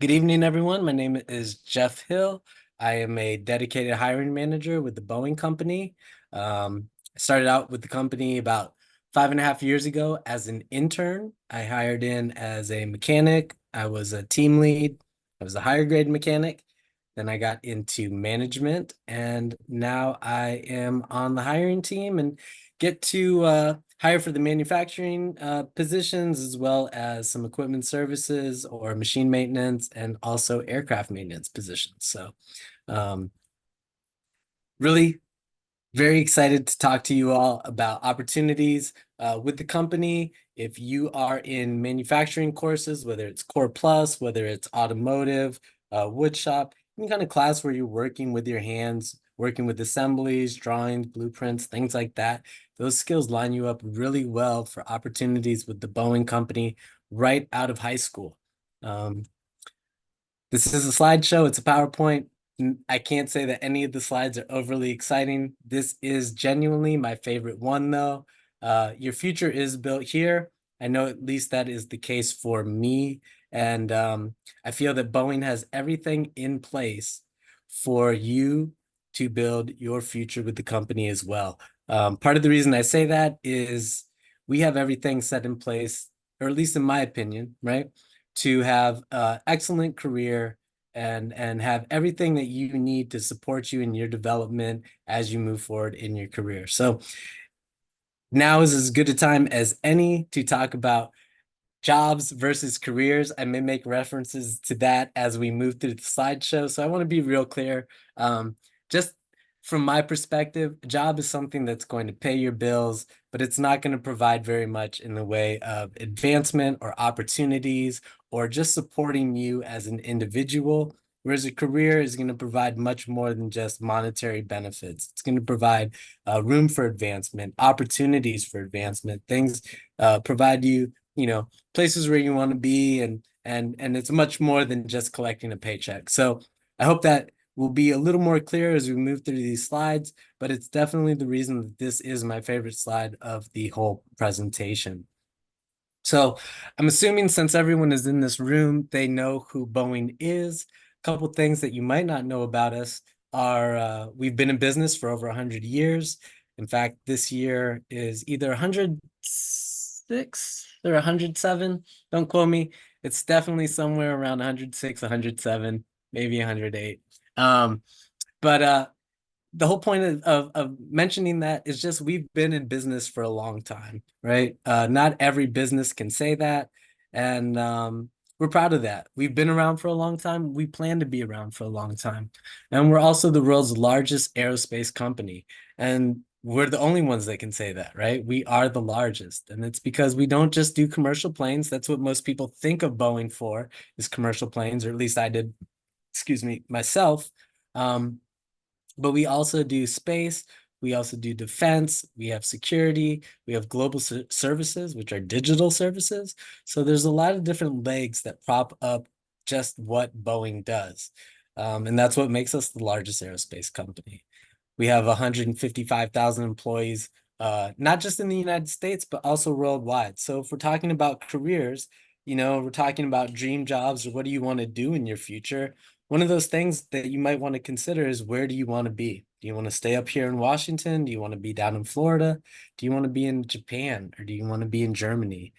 Good evening, everyone. My name is Jeff Hill. I am a dedicated hiring manager with the Boeing company. I started out with the company about 5.5 years ago as an intern. I hired in as a mechanic. I was a team lead. I was a higher grade mechanic. Then I got into management, and now I am on the hiring team and get to hire for the manufacturing positions as well as some equipment services or machine maintenance and also aircraft maintenance positions. So um, really very excited to talk to you all about opportunities with the company. If you are in manufacturing courses, whether it's Core Plus, whether it's automotive, wood shop, any kind of class where you're working with your hands, working with assemblies, drawings, blueprints, things like that, those skills line you up really well for opportunities with the Boeing company right out of high school. Um, this is a slideshow. It's a PowerPoint. I can't say that any of the slides are overly exciting. This is genuinely my favorite one, though. Your future is built here. I know at least that is the case for me. And I feel that Boeing has everything in place for you to build your future with the company as well. Part of the reason I say that is we have everything set in place, or at least in my opinion, right? To have an excellent career and have everything that you need to support you in your development as you move forward in your career. So now is as good a time as any to talk about jobs versus careers. I may make references to that as we move through the slideshow. So I want to be real clear. Just from my perspective, a job is something that's going to pay your bills, but it's not going to provide very much in the way of advancement or opportunities or just supporting you as an individual. Whereas a career is going to provide much more than just monetary benefits. It's going to provide room for advancement, opportunities for advancement, things provide you, places where you want to be, and it's much more than just collecting a paycheck. So I hope that will be a little more clear as we move through these slides, but it's definitely the reason that this is my favorite slide of the whole presentation. So I'm assuming since everyone is in this room, they know who Boeing is. A couple things that you might not know about us are we've been in business for over 100 years. In fact, this year is either 106 or 107. Don't quote me. It's definitely somewhere around 106, 107, maybe 108. But the whole point of mentioning that is just we've been in business for a long time, right? Not every business can say that. And we're proud of that. We've been around for a long time. We plan to be around for a long time. And we're also the world's largest aerospace company. And we're the only ones that can say that, right? We are the largest. And it's because we don't just do commercial planes. That's what most people think of Boeing for, is commercial planes, or at least I did, excuse me, myself. But we also do space, we also do defense, we have security, we have global services, which are digital services. So there's a lot of different legs that prop up just what Boeing does. And that's what makes us the largest aerospace company. We have 155,000 employees, not just in the United States, but also worldwide. So if we're talking about careers, we're talking about dream jobs or what do you want to do in your future? One of those things that you might want to consider is, where do you want to be? Do you want to stay up here in Washington? Do you want to be down in Florida? Do you want to be in Japan, or do you want to be in Germany?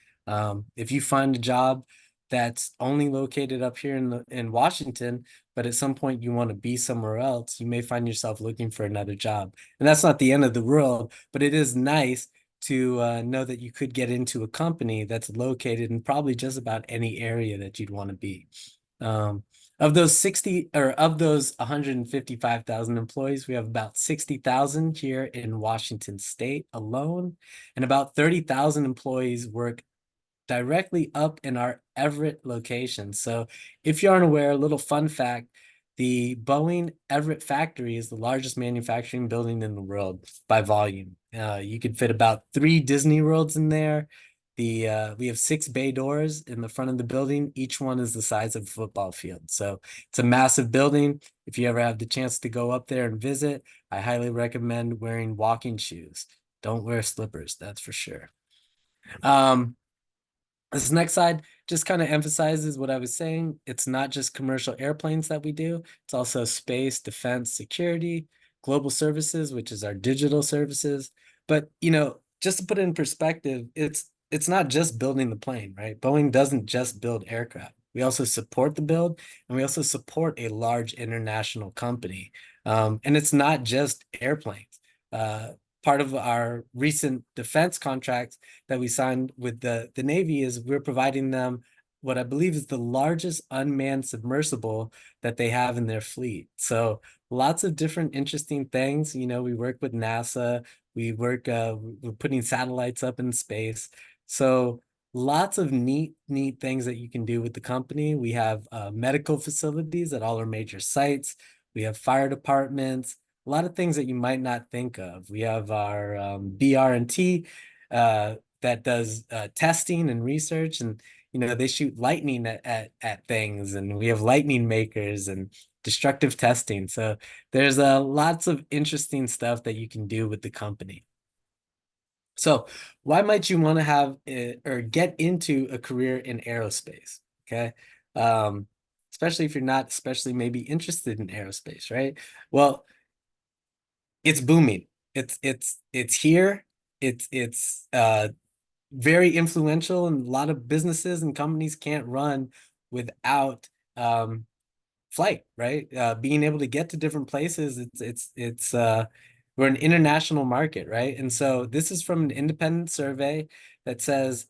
If you find a job that's only located up here in Washington, but at some point you want to be somewhere else, you may find yourself looking for another job. And that's not the end of the world, but it is nice to know that you could get into a company that's located in probably just about any area that you'd want to be. Um, of those 155,000 employees, we have about 60,000 here in Washington State alone, and about 30,000 employees work directly up in our Everett location. So if you aren't aware, a little fun fact, the Boeing Everett factory is the largest manufacturing building in the world by volume. You could fit about 3 Disney Worlds in there. We have 6 bay doors in the front of the building. Each one is the size of a football field. So it's a massive building. If you ever have the chance to go up there and visit, I highly recommend wearing walking shoes. Don't wear slippers, that's for sure. This next slide just kind of emphasizes what I was saying. It's not just commercial airplanes that we do, it's also space, defense, security, global services, which is our digital services. But, just to put it in perspective, it's not just building the plane, right? Boeing doesn't just build aircraft. We also support the build, and we also support a large international company. And it's not just airplanes. Uh, Part of our recent defense contracts that we signed with the Navy is we're providing them what I believe is the largest unmanned submersible that they have in their fleet. So lots of different interesting things. We work with NASA. We're putting satellites up in space. So lots of neat things that you can do with the company. We have medical facilities at all our major sites. We have fire departments, a lot of things that you might not think of. We have our BR&T that does testing and research, and they shoot lightning at things, and we have lightning makers and destructive testing. So there's lots of interesting stuff that you can do with the company. So why might you want to have or get into a career in aerospace? Okay. Um, Especially if you're not especially maybe interested in aerospace, right? Well, it's booming. It's here. It's very influential, and a lot of businesses and companies can't run without flight, right? Being able to get to different places, it's we're an international market, right? And so this is from an independent survey that says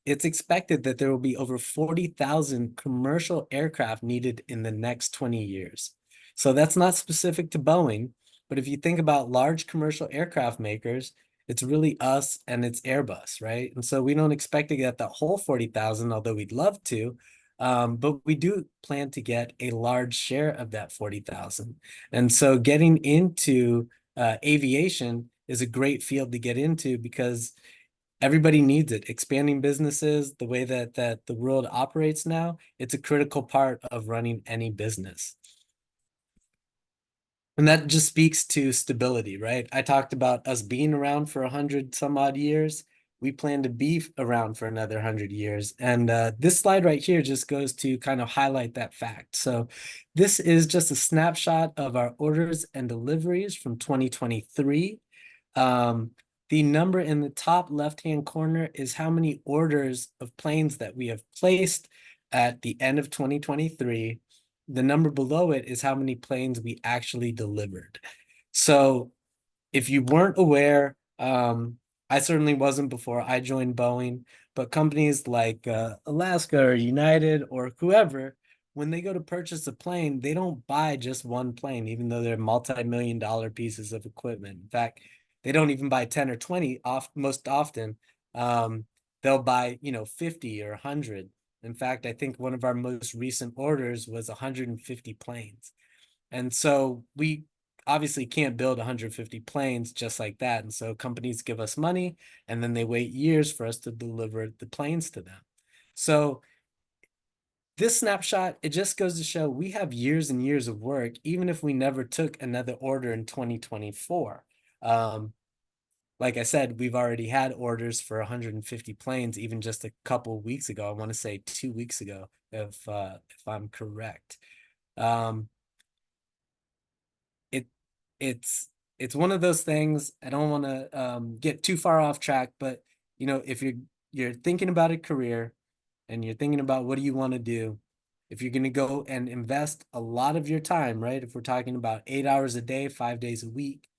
it's expected that there will be over 40,000 commercial aircraft needed in the next 20 years. So that's not specific to Boeing, but if you think about large commercial aircraft makers, it's really us and it's Airbus, right? And so we don't expect to get the whole 40,000, although we'd love to. But we do plan to get a large share of that 40,000. And so getting into aviation is a great field to get into because everybody needs it. Expanding businesses, the way that the world operates now, it's a critical part of running any business. And that just speaks to stability, right? I talked about us being around for 100 some odd years. We plan to be around for another 100 years. And this slide right here just goes to kind of highlight that fact. So this is just a snapshot of our orders and deliveries from 2023. The number in the top left-hand corner is how many orders of planes that we have placed at the end of 2023. The number below it is how many planes we actually delivered. So if you weren't aware, I certainly wasn't before I joined Boeing, but companies like Alaska or United or whoever, when they go to purchase a plane, they don't buy just one plane, even though they're multi-million-dollar pieces of equipment. In fact, they don't even buy 10 or 20 most often. They'll buy, 50 or 100. In fact, I think one of our most recent orders was 150 planes. And so we obviously can't build 150 planes just like that. And so companies give us money and then they wait years for us to deliver the planes to them. So this snapshot, it just goes to show we have years and years of work, even if we never took another order in 2024. Like I said, we've already had orders for 150 planes even just a couple weeks ago. I want to say 2 weeks ago, if I'm correct. It's one of those things. I don't want to get too far off track, but if you're thinking about a career and you're thinking about what do you want to do, if you're going to go and invest a lot of your time, right? If we're talking about 8 hours a day, 5 days a week,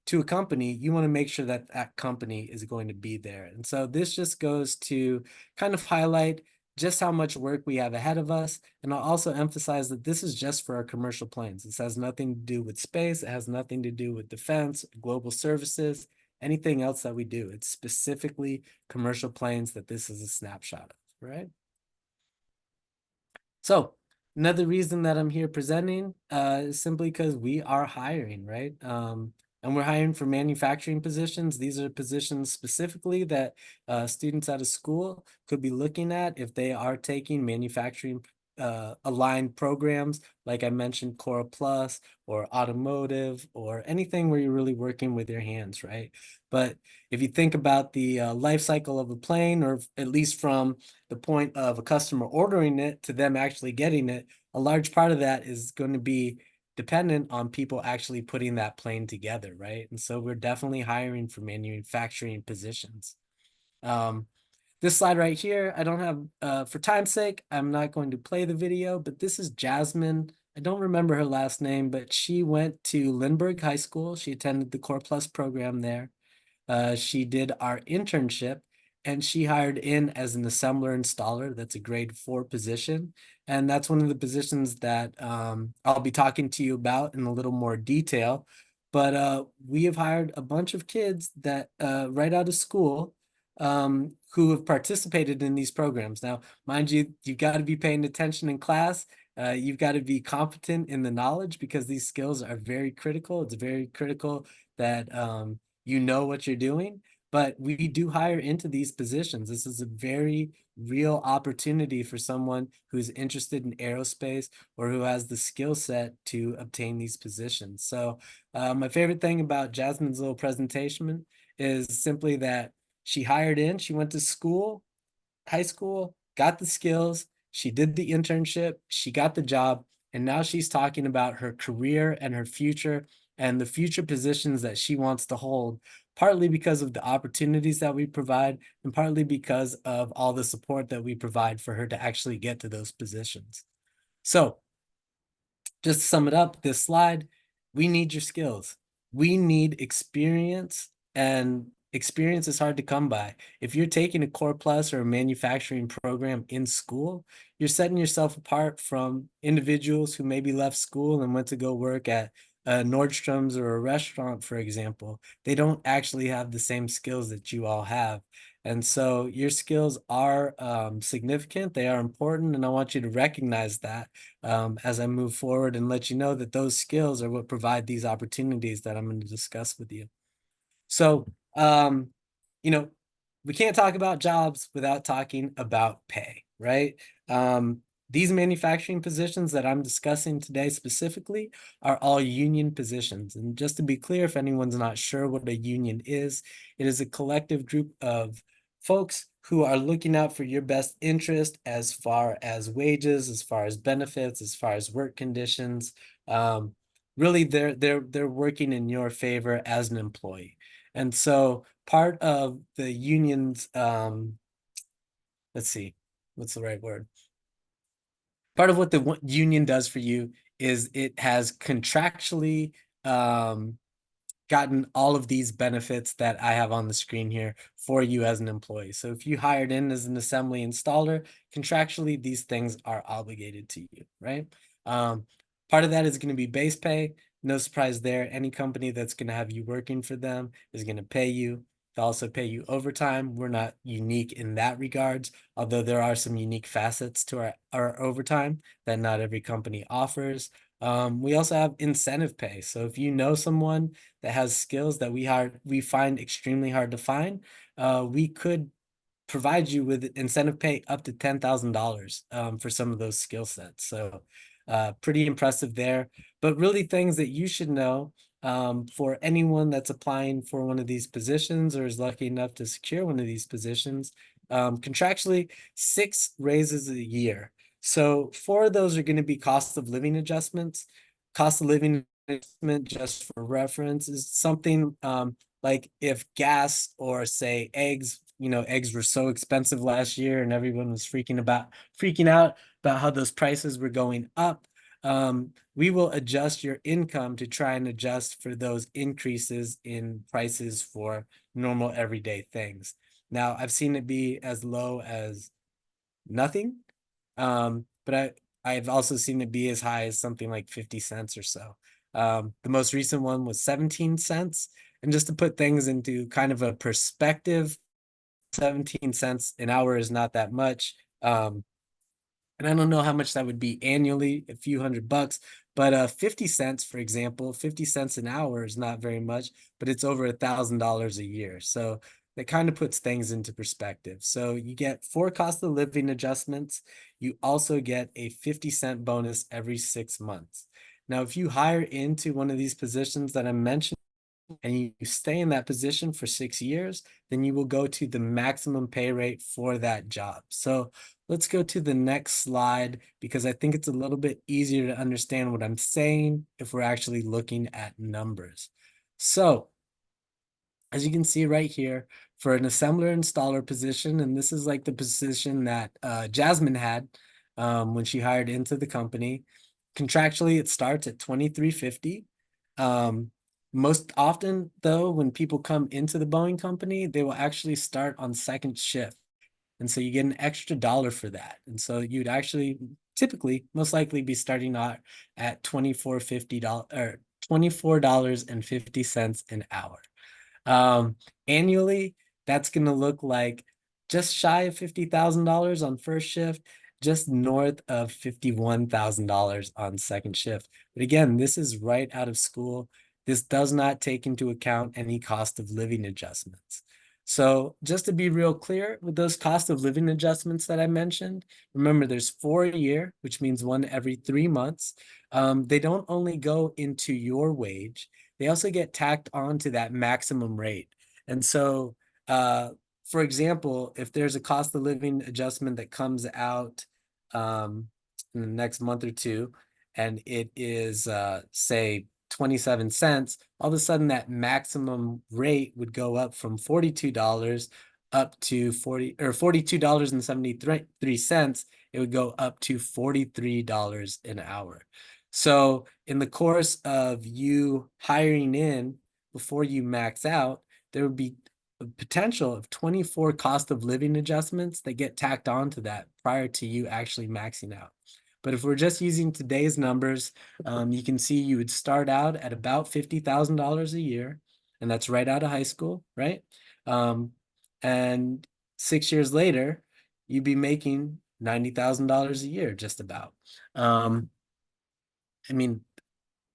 to a company, you want to make sure that that company is going to be there. And so this just goes to kind of highlight just how much work we have ahead of us. And I'll also emphasize that this is just for our commercial planes. This has nothing to do with space. It has nothing to do with defense, global services, anything else that we do. It's specifically commercial planes that this is a snapshot of, right? So another reason that I'm here presenting is simply because we are hiring, right? And we're hiring for manufacturing positions. These are positions specifically that students out of school could be looking at if they are taking manufacturing aligned programs, like I mentioned, Core Plus or automotive or anything where you're really working with your hands, right? But if you think about the life cycle of a plane, or at least from the point of a customer ordering it to them actually getting it, a large part of that is going to be dependent on people actually putting that plane together, right? And so we're definitely hiring for manufacturing positions. Um, this slide right here, I don't have, for time's sake, I'm not going to play the video, but this is Jasmine. I don't remember her last name, but she went to Lindbergh High School. She attended the Core Plus program there. She did our internship, and she hired in as an assembler installer. That's a grade 4 position. And that's one of the positions that I'll be talking to you about in a little more detail. But we have hired a bunch of kids that right out of school who have participated in these programs. Now, mind you, you've got to be paying attention in class. You've got to be competent in the knowledge, because these skills are very critical. It's very critical that you know what you're doing, but we do hire into these positions. This is a very real opportunity for someone who's interested in aerospace or who has the skill set to obtain these positions. So my favorite thing about Jasmine's little presentation is simply that she hired in, she went to school, high school, got the skills, she did the internship, she got the job, and now she's talking about her career and her future and the future positions that she wants to hold, partly because of the opportunities that we provide and partly because of all the support that we provide for her to actually get to those positions. So just to sum it up, this slide, we need your skills. We need experience, and experience is hard to come by. If you're taking a Core Plus or a manufacturing program in school, you're setting yourself apart from individuals who maybe left school and went to go work at Nordstrom's or a restaurant, for example. They don't actually have the same skills that you all have. And so your skills are significant, they are important, and I want you to recognize that as I move forward, and let you know that those skills are what provide these opportunities that I'm going to discuss with you. So, you know, we can't talk about jobs without talking about pay, right? These manufacturing positions that I'm discussing today specifically are all union positions. And just to be clear, if anyone's not sure what a union is, it is a collective group of folks who are looking out for your best interest as far as wages, as far as benefits, as far as work conditions. Really, they're working in your favor as an employee. And so part of the union's, let's see, what's the right word? Part of what the union does for you is it has contractually gotten all of these benefits that I have on the screen here for you as an employee. So if you hired in as an assembly installer, contractually, these things are obligated to you, right? Part of that is going to be base pay. No surprise there. Any company that's going to have you working for them is going to pay you. They'll also pay you overtime. We're not unique in that regards, although there are some unique facets to our overtime that not every company offers. We also have incentive pay. So if you know someone that has skills that we find extremely hard to find, we could provide you with incentive pay up to $10,000 for some of those skill sets. So pretty impressive there. But really things that you should know for anyone that's applying for one of these positions or is lucky enough to secure one of these positions, contractually 6 raises a year. So 4 of those are going to be cost of living adjustments. Cost of living adjustment, just for reference, is something like if gas or say eggs, eggs were so expensive last year and everyone was freaking out about how those prices were going up. We will adjust your income to try and adjust for those increases in prices for normal everyday things. Now, I've seen it be as low as nothing, but I've also seen it be as high as something like 50 cents or so. The most recent one was 17 cents. And just to put things into kind of a perspective, 17 cents an hour is not that much. And I don't know how much that would be annually, a few $100, but 50 cents, for example, 50 cents an hour is not very much, but it's over $1,000 a year. So that kind of puts things into perspective. So you get 4 cost of living adjustments. you also get a 50-cent bonus every 6 months. Now, if you hire into one of these positions that I mentioned, and you stay in that position for 6 years, then you will go to the maximum pay rate for that job. So let's go to the next slide because I think it's a little bit easier to understand what I'm saying if we're actually looking at numbers. So as you can see right here, for an assembler installer position, and this is like the position that Jasmine had when she hired into the company, contractually it starts at $23.50. Most often, though, when people come into the Boeing company, they will actually start on second shift. And so you get an extra dollar for that. And so you'd actually typically most likely be starting out at $24.50 or $24.50 an hour. Annually, that's going to look like just shy of $50,000 on first shift, just north of $51,000 on second shift. But again, this is right out of school. This does not take into account any cost of living adjustments. So just to be real clear with those cost of living adjustments that I mentioned, remember there's 4 a year, which means one every 3 months. They don't only go into your wage, they also get tacked on to that maximum rate. And so, for example, if there's a cost of living adjustment that comes out in the next month or two, and it is, say, 27 cents, all of a sudden that maximum rate would go up from $42 up to $42.73. It would go up to $43 an hour. So in the course of you hiring in before you max out, there would be a potential of 24 cost of living adjustments that get tacked onto that prior to you actually maxing out. But if we're just using today's numbers, you can see you would start out at about $50,000 a year, and that's right out of high school, right? And 6 years later, you'd be making $90,000 a year, just about. I mean,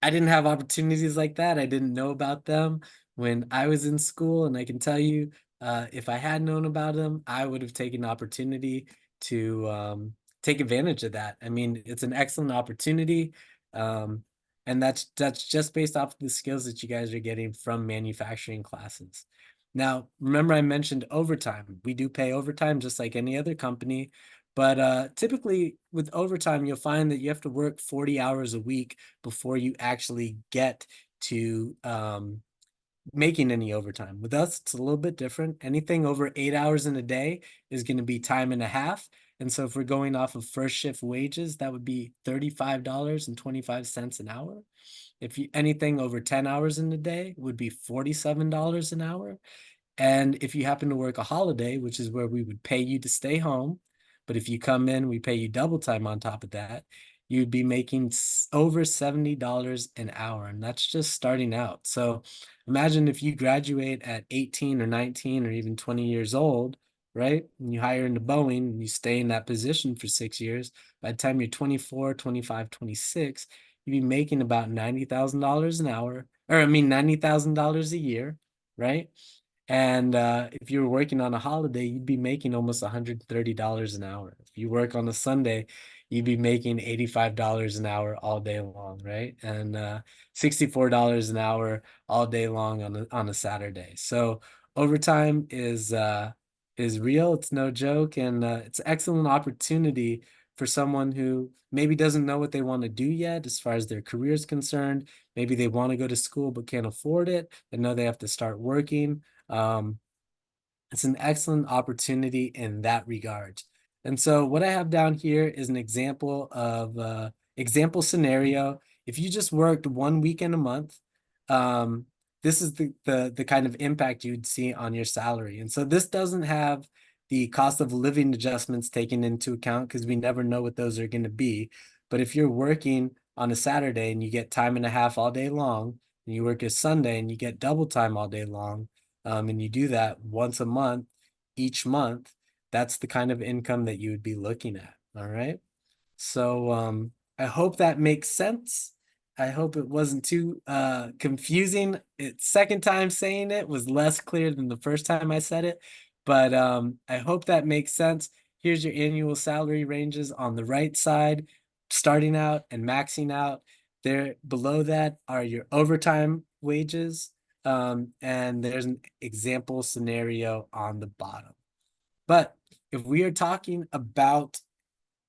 I didn't have opportunities like that. I didn't know about them when I was in school, and I can tell you, if I had known about them, I would have taken opportunity to take advantage of that. I mean, it's an excellent opportunity, and that's just based off of the skills that you guys are getting from manufacturing classes. Now, remember I mentioned overtime. We do pay overtime just like any other company, but typically with overtime, you'll find that you have to work 40 hours a week before you actually get to making any overtime. With us, it's a little bit different. Anything over 8 hours in a day is going to be time and a half. And so if we're going off of first shift wages, that would be $35.25 an hour. If you anything over 10 hours in a day would be $47 an hour. And if you happen to work a holiday, which is where we would pay you to stay home, but if you come in, we pay you double time on top of that, you'd be making over $70 an hour. And that's just starting out. So imagine if you graduate at 18 or 19 or even 20 years old, right? And you hire into Boeing and you stay in that position for 6 years. By the time you're 24, 25, 26, you'd be making about $90,000 an hour, or I mean, $90,000 a year, right? And if you were working on a holiday, you'd be making almost $130 an hour. If you work on a Sunday, you'd be making $85 an hour all day long, right? And $64 an hour all day long on a Saturday. So overtime is real. It's no joke, and it's an excellent opportunity for someone who maybe doesn't know what they want to do yet as far as their career is concerned. Maybe they want to go to school but can't afford it. They know they have to start working. Um, it's an excellent opportunity in that regard. And so what I have down here is an example of example scenario. If you just worked 1 weekend a month, um, this is the kind of impact you'd see on your salary. And so this doesn't have the cost of living adjustments taken into account because we never know what those are going to be. But if you're working on a Saturday and you get time and a half all day long, and you work a Sunday and you get double time all day long, and you do that once a month, each month, that's the kind of income that you would be looking at. All right. So I hope that makes sense. I hope it wasn't too confusing. It's second time saying it was less clear than the first time I said it, but I hope that makes sense. Here's your annual salary ranges on the right side, starting out and maxing out. There below that are your overtime wages, and there's an example scenario on the bottom. But if we are talking about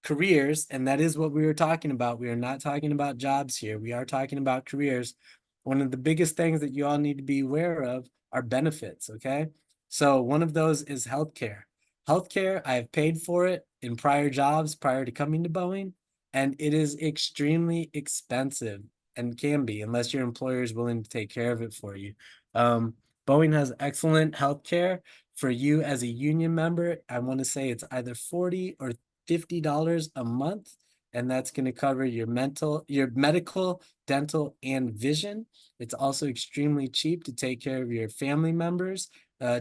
careers, and that is what we were talking about. We are not talking about jobs here. We are talking about careers. One of the biggest things that you all need to be aware of are benefits, okay? So one of those is healthcare. Healthcare, I have paid for it in prior jobs prior to coming to Boeing, and it is extremely expensive and can be unless your employer is willing to take care of it for you. Boeing has excellent healthcare for you as a union member. I want to say it's either 40 or $50 a month, and that's going to cover your medical, dental, and vision. It's also extremely cheap to take care of your family members.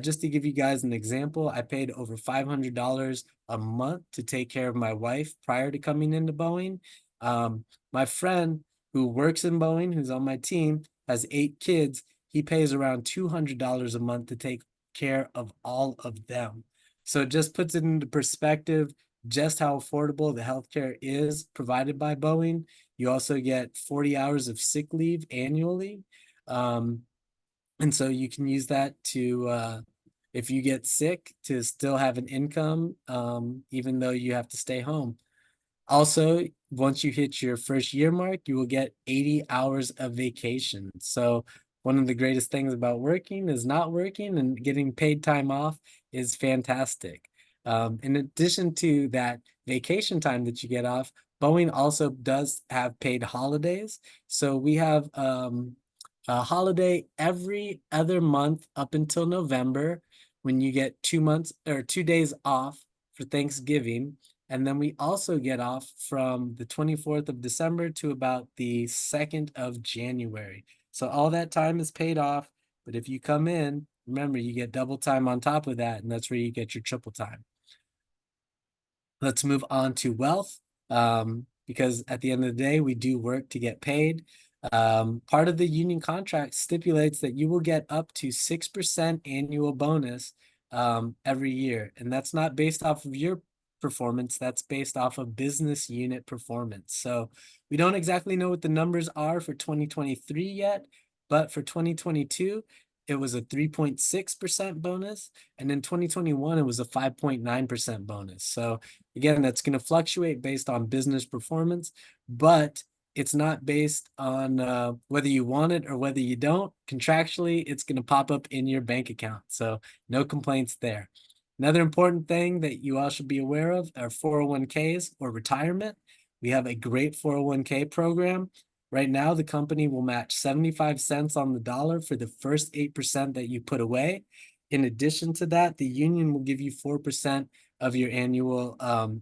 Just to give you guys an example, I paid over $500 a month to take care of my wife prior to coming into Boeing. My friend who works in Boeing, who's on my team, has 8 kids. He pays around $200 a month to take care of all of them. So it just puts it into perspective just how affordable the healthcare is provided by Boeing. You also get 40 hours of sick leave annually. And so you can use that to, if you get sick, to still have an income, even though you have to stay home. Also, once you hit your first year mark, you will get 80 hours of vacation. So one of the greatest things about working is not working, and getting paid time off is fantastic. In addition to that vacation time that you get off, Boeing also does have paid holidays. So we have a holiday every other month up until November, when you get 2 months or 2 days off for Thanksgiving. And then we also get off from the 24th of December to about the 2nd of January. So all that time is paid off. But if you come in, remember, you get double time on top of that, and that's where you get your triple time. Let's move on to wealth, because at the end of the day, we do work to get paid. Part of the union contract stipulates that you will get up to 6% annual bonus every year. And that's not based off of your performance, that's based off of business unit performance. So we don't exactly know what the numbers are for 2023 yet, but for 2022, it was a 3.6% bonus. And in 2021, it was a 5.9% bonus. So again, that's going to fluctuate based on business performance, but it's not based on whether you want it or whether you don't. Contractually, it's going to pop up in your bank account. So no complaints there. Another important thing that you all should be aware of are 401ks or retirement. We have a great 401k program. Right now, the company will match 75 cents on the dollar for the first 8% that you put away. In addition to that, the union will give you 4% of your annual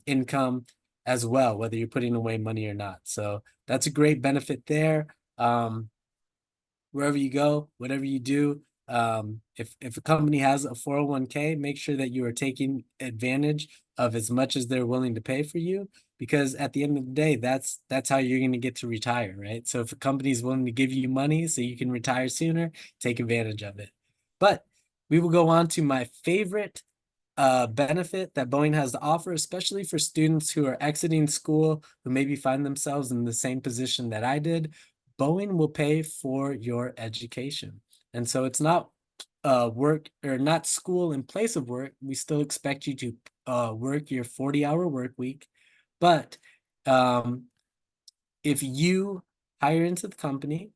income as well, whether you're putting away money or not. So that's a great benefit there. Wherever you go, whatever you do, if a company has a 401k, make sure that you are taking advantage of as much as they're willing to pay for you, because at the end of the day, that's how you're going to get to retire, right? So if a company is willing to give you money so you can retire sooner, take advantage of it. But we will go on to my favorite benefit that Boeing has to offer, especially for students who are exiting school, who maybe find themselves in the same position that I did. Boeing will pay for your education. And so it's not work, or not school in place of work. We still expect you to work your 40-hour work week. But if you hire into the company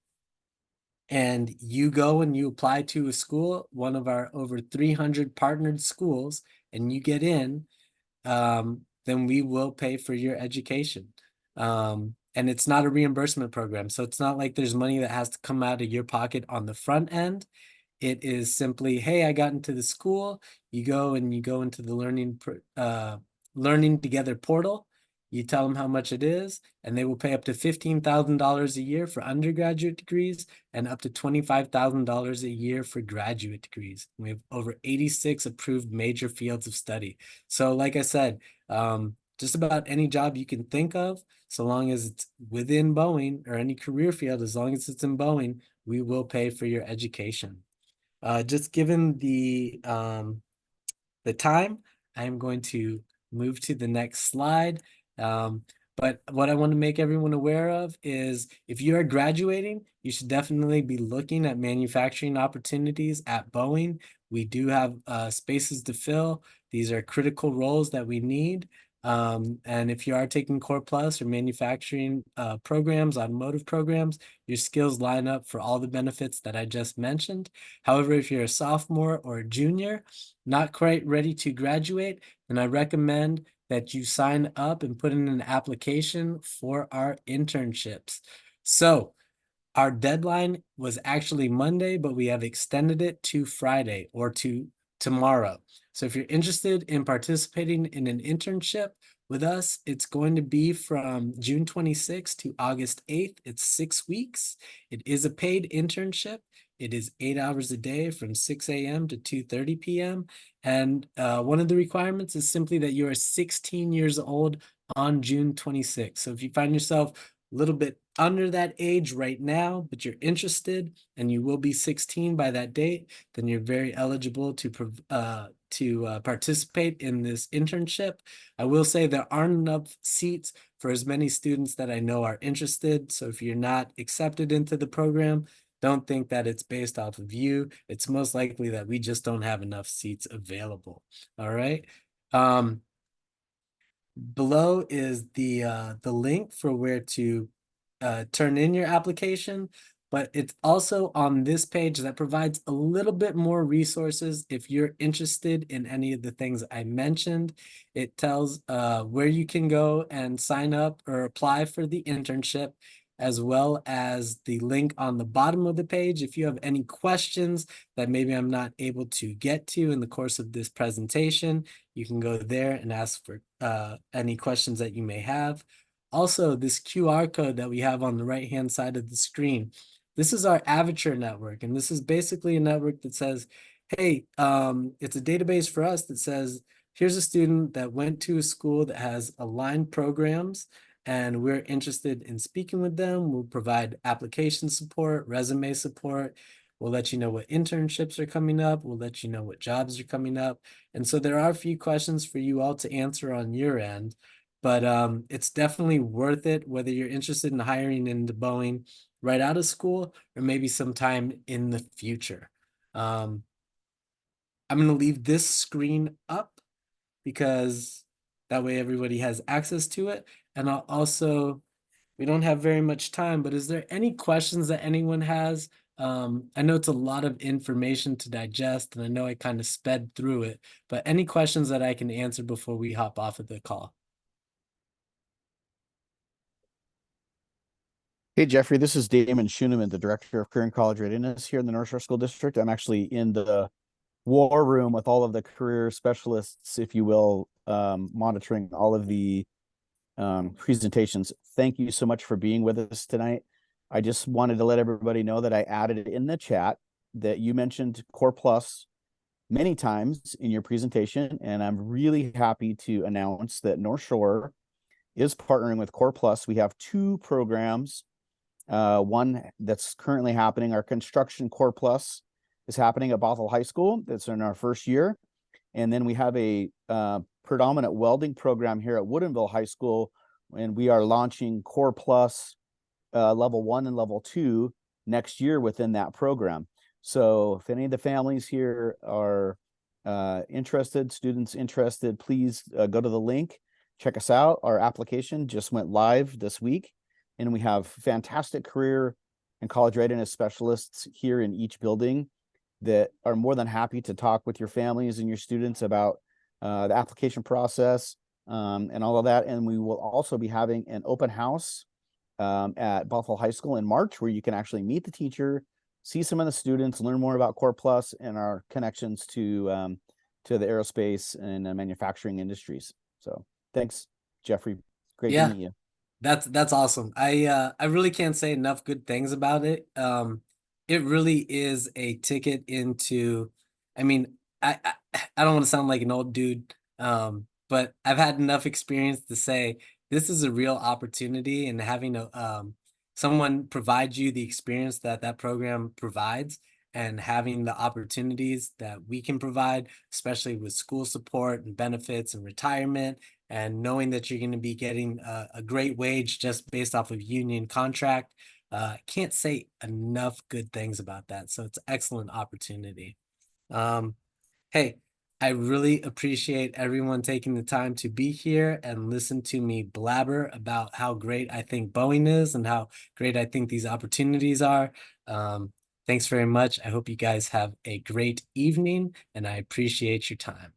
and you go and you apply to a school, one of our over 300 partnered schools, and you get in, then we will pay for your education. And it's not a reimbursement program. So it's not like there's money that has to come out of your pocket on the front end. It is simply, hey, I got into the school. You go into the learning together portal. You tell them how much it is, and they will pay up to $15,000 a year for undergraduate degrees and up to $25,000 a year for graduate degrees. We have over 86 approved major fields of study. So like I said, just about any job you can think of, so long as it's within Boeing, or any career field, as long as it's in Boeing, we will pay for your education. Just given the time, I am going to move to the next slide. But what I want to make everyone aware of is if you are graduating, you should definitely be looking at manufacturing opportunities at Boeing. We do have spaces to fill. These are critical roles that we need. And if you are taking Core Plus or manufacturing programs, automotive programs, your skills line up for all the benefits that I just mentioned. However, if you're a sophomore or a junior, not quite ready to graduate, then I recommend that you sign up and put in an application for our internships. So our deadline was actually Monday, but we have extended it to Friday or to tomorrow. So if you're interested in participating in an internship with us, it's going to be from June 26th to August 8th. It's 6 weeks. It is a paid internship. It is 8 hours a day from 6 a.m. to 2:30 p.m. And one of the requirements is simply that you are 16 years old on June 26th. So if you find yourself a little bit under that age right now, but you're interested and you will be 16 by that date, then you're very eligible to participate in this internship. I will say there aren't enough seats for as many students that I know are interested. So if you're not accepted into the program, don't think that it's based off of you. It's most likely that we just don't have enough seats available. All right. Below is the link for where to turn in your application, but it's also on this page that provides a little bit more resources if you're interested in any of the things I mentioned. It tells where you can go and sign up or apply for the internship, as well as the link on the bottom of the page. If you have any questions that maybe I'm not able to get to in the course of this presentation, you can go there and ask for any questions that you may have. Also, this QR code that we have on the right-hand side of the screen, this is our Avature network, and this is basically a network that says, hey, it's a database for us that says, here's a student that went to a school that has aligned programs, and we're interested in speaking with them. We'll provide application support, resume support. We'll let you know what internships are coming up. We'll let you know what jobs are coming up. And so there are a few questions for you all to answer on your end, but it's definitely worth it, whether you're interested in hiring into Boeing right out of school or maybe sometime in the future. I'm going to leave this screen up because that way everybody has access to it. And I'll also, we don't have very much time, but is there any questions that anyone has? I know it's a lot of information to digest, and I know I kind of sped through it, but any questions that I can answer before we hop off of the call? Hey, Jeffrey, this is Damon Schuneman, the Director of Career and College Readiness here in the North Shore School District. I'm actually in the war room with all of the career specialists, if you will, monitoring all of the presentations. Thank you so much for being with us tonight. I just wanted to let everybody know that I added in the chat that you mentioned Core Plus many times in your presentation, and I'm really happy to announce that North Shore is partnering with Core Plus. We have two programs. One that's currently happening, our Construction Core Plus, is happening at Bothell High School. That's in our first year. And then we have a predominant welding program here at Woodinville High School, and we are launching Core Plus level 1 and level 2 next year within that program. So if any of the families here are interested, students interested, please go to the link, check us out. Our application just went live this week, and we have fantastic career and college readiness specialists here in each building that are more than happy to talk with your families and your students about the application process and all of that. And we will also be having an open house at Bothell High School in March, where you can actually meet the teacher, see some of the students, learn more about Core Plus and our connections to the aerospace and manufacturing industries. So thanks, Jeffrey. Great to Yeah, meet you. that's awesome. I really can't say enough good things about it. It really is a ticket into, I mean, I don't want to sound like an old dude, but I've had enough experience to say this is a real opportunity, and having a someone provide you the experience that that program provides, and having the opportunities that we can provide, especially with school support and benefits and retirement, and knowing that you're going to be getting a great wage just based off of union contract. Can't say enough good things about that. So it's an excellent opportunity. Um, Hey, I really appreciate everyone taking the time to be here and listen to me blabber about how great I think Boeing is and how great I think these opportunities are. Thanks very much. I hope you guys have a great evening, and I appreciate your time.